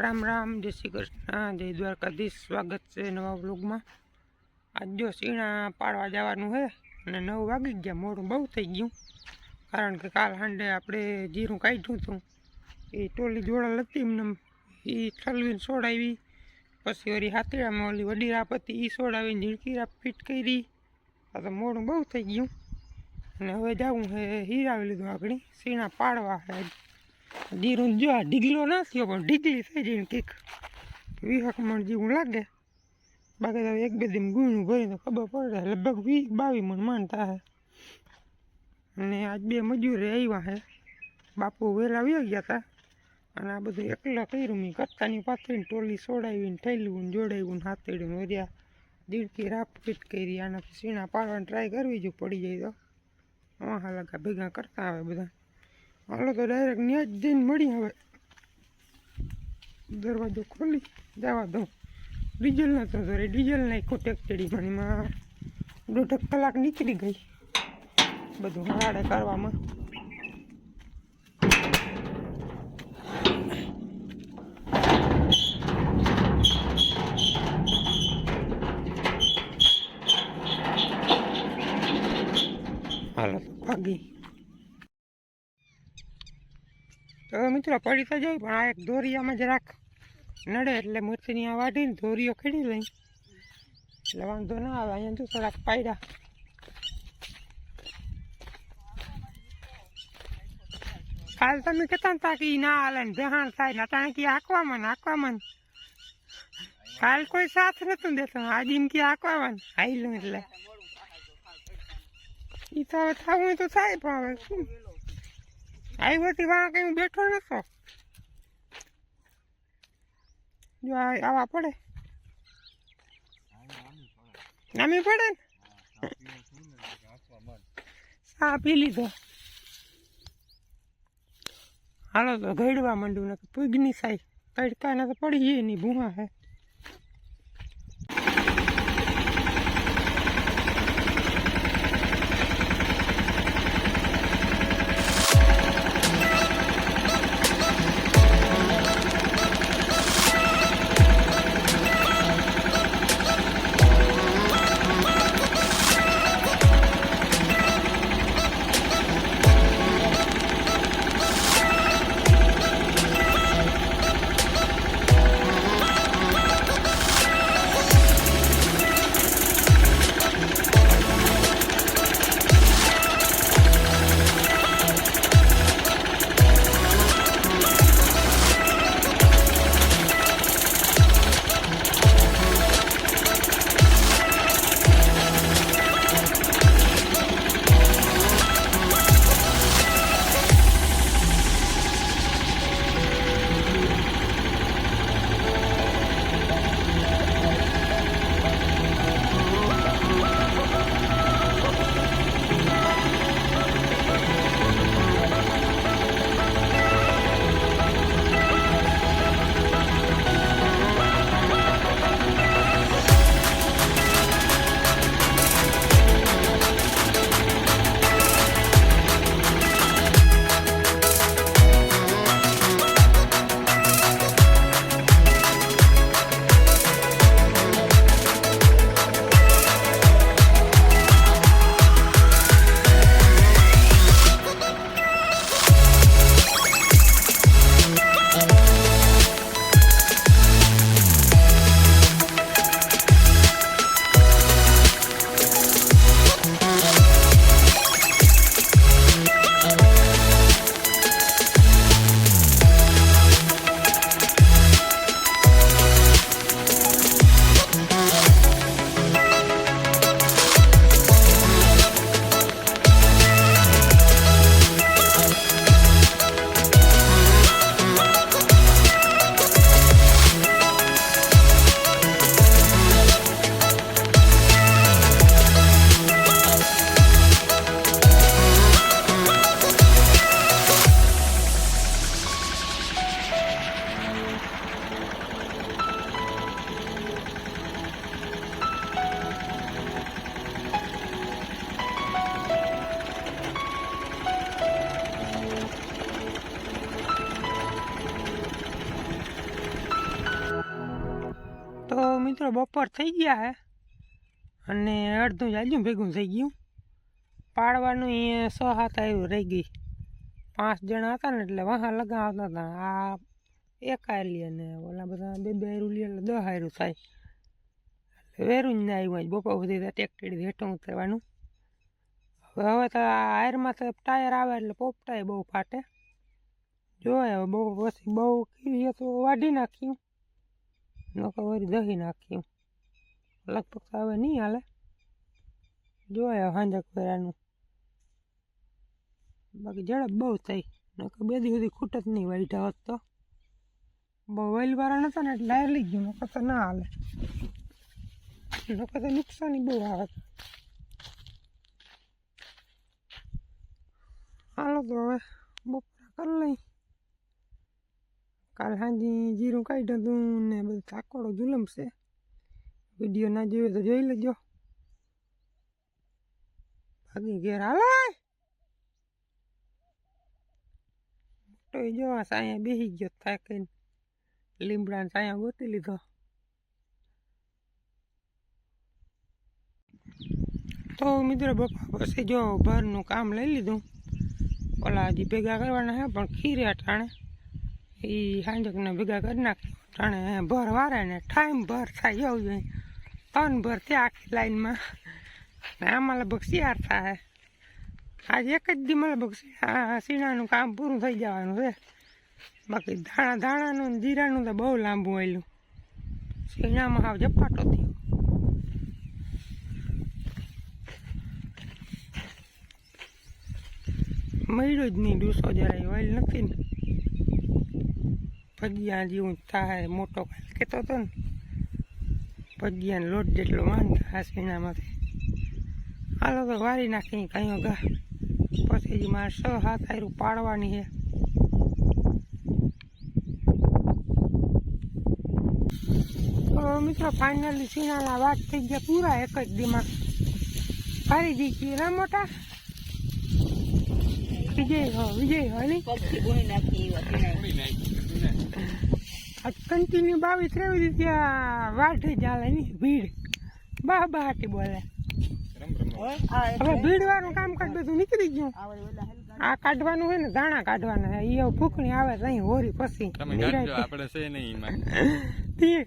રામ રામ, જય શ્રી કૃષ્ણ, જય દ્વારકાધીશ। સ્વાગત છે નવા વ્લોગમાં। આજ જો સીણા પાડવા જવાનું છે અને 9 વાગી ગયા, મોડું બહુ થઈ ગયું। કારણ કે કાલ સાંજે આપણે જીરું કાઢ્યું હતું, એ ટોલી જોડા હતી એમને એ ઠલવીને સોડાવી, પછી વળી હાથીડામાં ઓલી વડી રાપ હતી એ સોડાવીને ઝીણકી રાપ ફિટ કરી। આ તો મોડું બહુ થઈ ગયું અને હવે જવું છે હીરાવી લીધું આગળ સીણા પાડવા છે। જીરું જો આ ઢીગલો ના થયો પણ ઢીગલી થઈ જઈને કંઈક 20 મણ જેવું લાગે। બાકી તો 1-2 દિન ગુણું ભરીને ખબર પડે, લગભગ 20-22 મણ માનતા હે। અને આજ 2 મજૂરે આવ્યા છે, બાપુ વહેલા વહી ગયા હતા અને આ બધું એકલા કર્યું। મેં કત્તાની પાથરીને ટોલી સોડાવીને થયેલું જોડાવ્યું હાથેડું વર્યા દીડકી રાપ ફિટ કરી। આનાથી સીણા પાડવાની ટ્રાય કરવી જો પડી જાય તો વાહ લગા ભેગા કરતા આવે બધા। હાલો તો ડાયરેક્ટ ન્યા જ જઈને મળી। હવે દરવાજો ખોલી જવા દઉં। ડીઝલ નહોતો તો ડીઝલ નાખ્યું ટેક્ટડી પણ એમાં 1.5 કલાક નીકળી ગઈ બધું હરાડે કરવામાં। હાલો ભાગી તો મિત્રો પડી તો જાય પણ આ એક દોરિયામાં જરાક નડે એટલે મૂર્તિની આ વાઢીને દોરીઓ ખેડી લઈ એટલે વાંધો ના આવે। અહીંયા તો થોડાક પાયડા કાલ તમે કહેતા હતા કે ના હાલે ને બેહાણ થાય ને અટાણે કે આંકવામાં કાલ કોઈ સાથ નતું દેતો, આજે એમ કે આંકવામાં હાઈલું એટલે એ તો હવે થવું તો થાય પણ હવે શું આવી હતી વાળા કઈ બેઠો નતો જો આવા પડે નામી પડે ને ચા પી લીધો। હાલો તો ઘડવા માંડ્યું ને પૂગની સાઈ તડકાને તો પડી એ નહીં ભૂવા હે। મિત્રો બપોર થઈ ગયા હે અને અડધું જાજુ ભેગું થઈ ગયું. પાડવાનું એ 6-7 આવ્યું રહી ગઈ. 5 જણા હતા ને એટલે વાહ લગાવતા હતા. આ એક આયલી અને ઓલા બધા 2 હાયરું લે એટલે 10 હાયરું થાય. વેરું જ ના આવ્યું બપોર સુધી ટેક્ટરી હેઠું ઉતરવાનું. હવે તો આ હાયરમાં તો ટાયર આવે એટલે પોપટાય બહુ ફાટે. જોવે હવે બહુ કીધી તો વાઢી નાખ્યું, નકર વળી દહી નાખ્યું. લગભગ તો હવે નહીં હાલે. જોવે હાંજક ફેરાનું. બાકી ઝડપ બહુ થઈ, નકર 2 દી સુધી ખૂટ જ નહીં વાઢ્યા હોત તો. બહુ વેલવાળા નતા ને એટલે લઈ ગયું, નકર તો ના હાલે. નકર તો નુકસાની બહુ આવે. હાલો તો હવે બપોરા કરી લઈ. કાલ સાંજે જીરું કાઢ્યું હતું ને બધું થાકોડો જુલમ છે. વિડીયો ના જોયો તો જોઈ લેજો. ભાગી ઘેર હાલે મોટો જો સાયા બેસી ગયો થાકીને. લીમડાને સાયા ગોતી લીધો. તો મિત્રો બપોર પછી જો ભરનું કામ લઈ લીધું. ઓલા હજી ભેગા કરવાના હે પણ ખીરે ટાણે એ સાંજકને ભેગા કરી નાખ્યું. ટાણે ભર વારે ને ટાઈમ ભર થાય જવું જોઈએ. 3 ભર ત્યાં આખી લાઈનમાં ને આમાં લગભગ 4 થાય. આજે એક જ દી લગભગ સીણાનું કામ પૂરું થઈ જવાનું છે. બાકી ધાણાનું ને જીરાનું તો બહુ લાંબુ આવેલું. સીણામાં હાવ ઝપાટો થયો. મળ્યો જ નહીં ડૂસો જરાય ઓઇલ નથી ને. ભજીયા જેવું થાય મોટો કાલ કહેતો હતો ને. ભજીયાનો લોટ જેટલો માંડ આ સીણામાંથી. હાલો તો વારી નાખી કયો ઘા. પછી જ મારે 6-7 હાયરું પાડવાની છે. તો મિત્રો ફાઇનલી સીણાના વાત થઈ ગયા પૂરા એક જ દીમાં. ફારી જઈ ગયું ના મોટા વિજય હોય નહીં. કન્ટિન્યુ 22-23 ત્યાં વાઢે ચાલે નહીં ભીડ. બાહાટી બોલે. હવે ભીડ વાળું કામકાજ બધું નીકળી ગયું. આ કાઢવાનું હોય ને દાણા કાઢવાના એ ફૂકણી આવે ત્યાં હોરી પછી.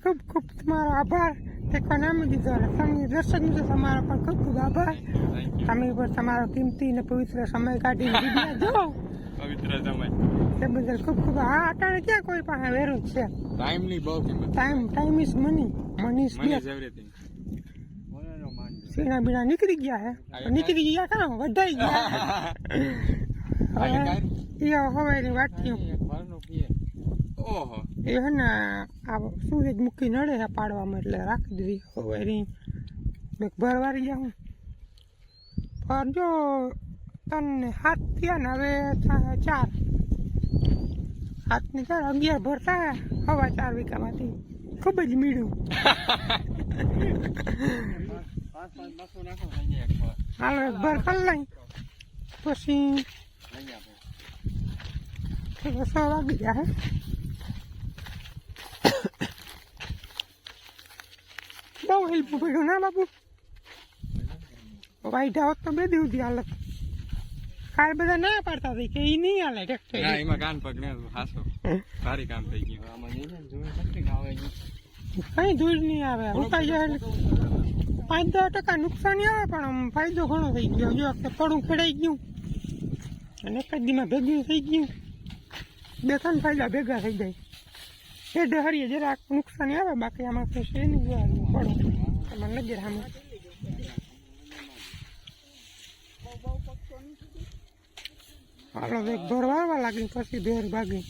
ખૂબ ખૂબ તમારો આભાર. તે નામ દીધો તમે દર્શક મિત્રો તમારો પણ ખૂબ ખૂબ આભાર. તમે પણ તમારો કિંમતી ને પવિત્ર સમય કાઢીને વિડીયો જો. પવિત્ર સમય તે બદલ ખૂબ ખૂબ. હા અટાણે ક્યાં કોઈ પાસે વેરું છે. ટાઈમની બહુ કિંમત. Time is money. Money is everything. સીણા બીણા નીકળી ગયા હે. નીકળી ગયા કાં વઢાઈ ગયા. એ હવાઈની વાટક્યું એ હે ને આ સૂરજમુખી નડે છે પાડવામાં એટલે રાખી દીધી હવાઈની. મેં ભરવારી જાઉં પણ જો 3 7 થયા ને હવે 4 7 ને 4 11 ભરતા 4.5 વીઘામાંથી. ખૂબ જ મીઠું. હાલો એક ભર કરી લઈ પછી 6 વાગી જાય. બહુ હેલ્પ પડ્યું ના બાપુ. વાઈઢા હોત તો 2 દિવસથી હાલત. કાલ બધા ના પાડતા હતી કે એ નહીં હાલે ટ્રેક્ટર. એમાં કાન પગ ને હાસો સારી કામ થઈ ગયું. કઈ ધૂળ નહીં આવે. ઉપાય જાય એટલે 5-10% નુકસાની આવે પણ આમ ફાયદો ઘણો થઈ ગયો. જો પડું ખેડાઈ ગયું અને એક જ દીમાં ભેગું થઈ ગયું. 2-3 ફાયદા ભેગા થઈ જાય. એ ડહરીએ જરાક નુકસાની આવે બાકી આમાં તો છે નહીં. જોવાનું પડું તમારે નજર સામે. હાલો એક ભર વારવા લાગી પછી ભેર ભાગી.